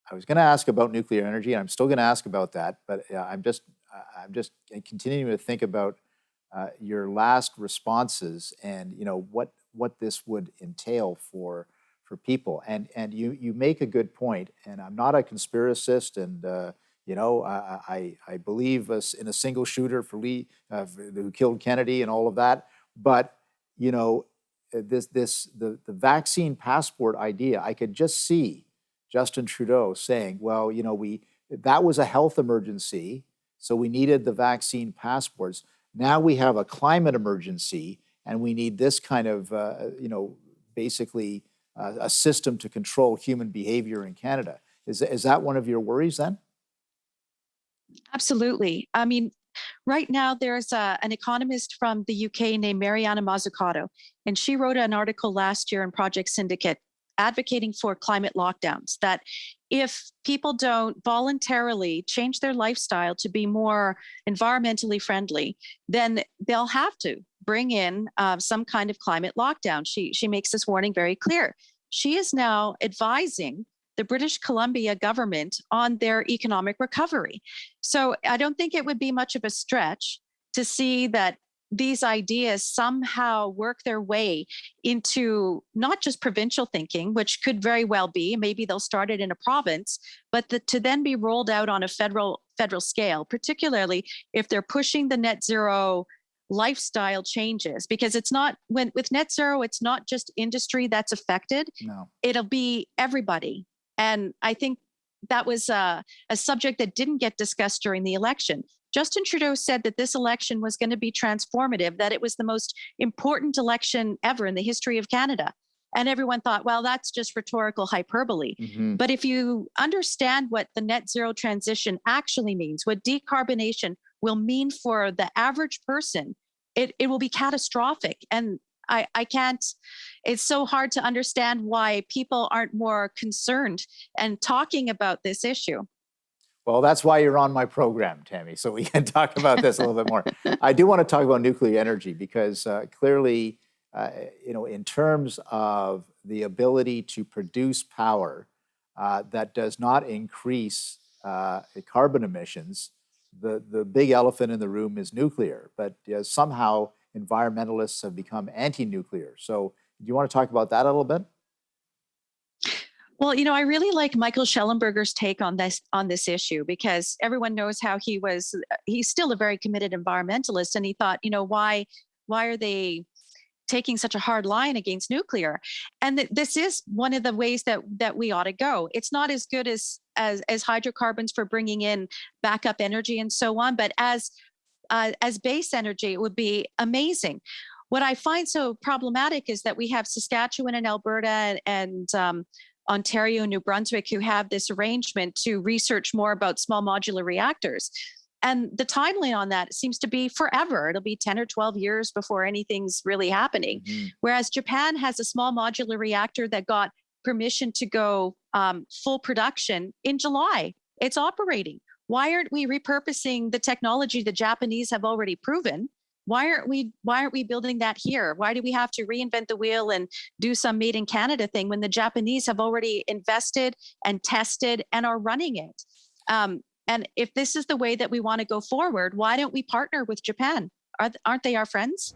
I was going to ask about nuclear energy, and I'm still going to ask about that, but I'm just continuing to think about your last responses and what this would entail for people. And you make a good point, and I'm not a conspiracist, and I believe us in a single shooter for Lee who killed Kennedy and all of that. But the vaccine passport idea, I could just see Justin Trudeau saying, well, that was a health emergency, so we needed the vaccine passports. Now we have a climate emergency, and we need this kind of, basically a system to control human behavior in Canada. Is that one of your worries then? Absolutely. I mean, right now there's an economist from the UK named Mariana Mazzucato, and she wrote an article last year in Project Syndicate advocating for climate lockdowns, that if people don't voluntarily change their lifestyle to be more environmentally friendly, then they'll have to bring in some kind of climate lockdown. She makes this warning very clear. She is now advising the British Columbia government on their economic recovery. So I don't think it would be much of a stretch to see that these ideas somehow work their way into not just provincial thinking, which could very well be, maybe they'll start it in a province, but to then be rolled out on a federal scale, particularly if they're pushing the net zero lifestyle changes, because it's not with net zero, it's not just industry that's affected. No. It'll be everybody. And I think that was a subject that didn't get discussed during the election. Justin Trudeau said that this election was going to be transformative, that it was the most important election ever in the history of Canada. And everyone thought, well, that's just rhetorical hyperbole. Mm-hmm. But if you understand what the net zero transition actually means, what decarbonation will mean for the average person, it will be catastrophic. And I can't, it's so hard to understand why people aren't more concerned and talking about this issue. Well, that's why you're on my program, Tammy, so we can talk about this a little bit more. I do want to talk about nuclear energy because clearly, in terms of the ability to produce power that does not increase carbon emissions, the big elephant in the room is nuclear. But somehow environmentalists have become anti-nuclear. So do you want to talk about that a little bit? Well, I really like Michael Schellenberger's take on this issue, because everyone knows how he's still a very committed environmentalist. And he thought, why are they taking such a hard line against nuclear? And this is one of the ways that we ought to go. It's not as good as hydrocarbons for bringing in backup energy and so on, but as base energy, it would be amazing. What I find so problematic is that we have Saskatchewan and Alberta and Ontario and New Brunswick who have this arrangement to research more about small modular reactors. And the timeline on that seems to be forever. It'll be 10 or 12 years before anything's really happening. Mm-hmm. Whereas Japan has a small modular reactor that got permission to go full production in July. It's operating. Why aren't we repurposing the technology the Japanese have already proven? Why aren't we building that here? Why do we have to reinvent the wheel and do some made in Canada thing when the Japanese have already invested and tested and are running it? And if this is the way that we want to go forward, why don't we partner with Japan? Aren't they our friends?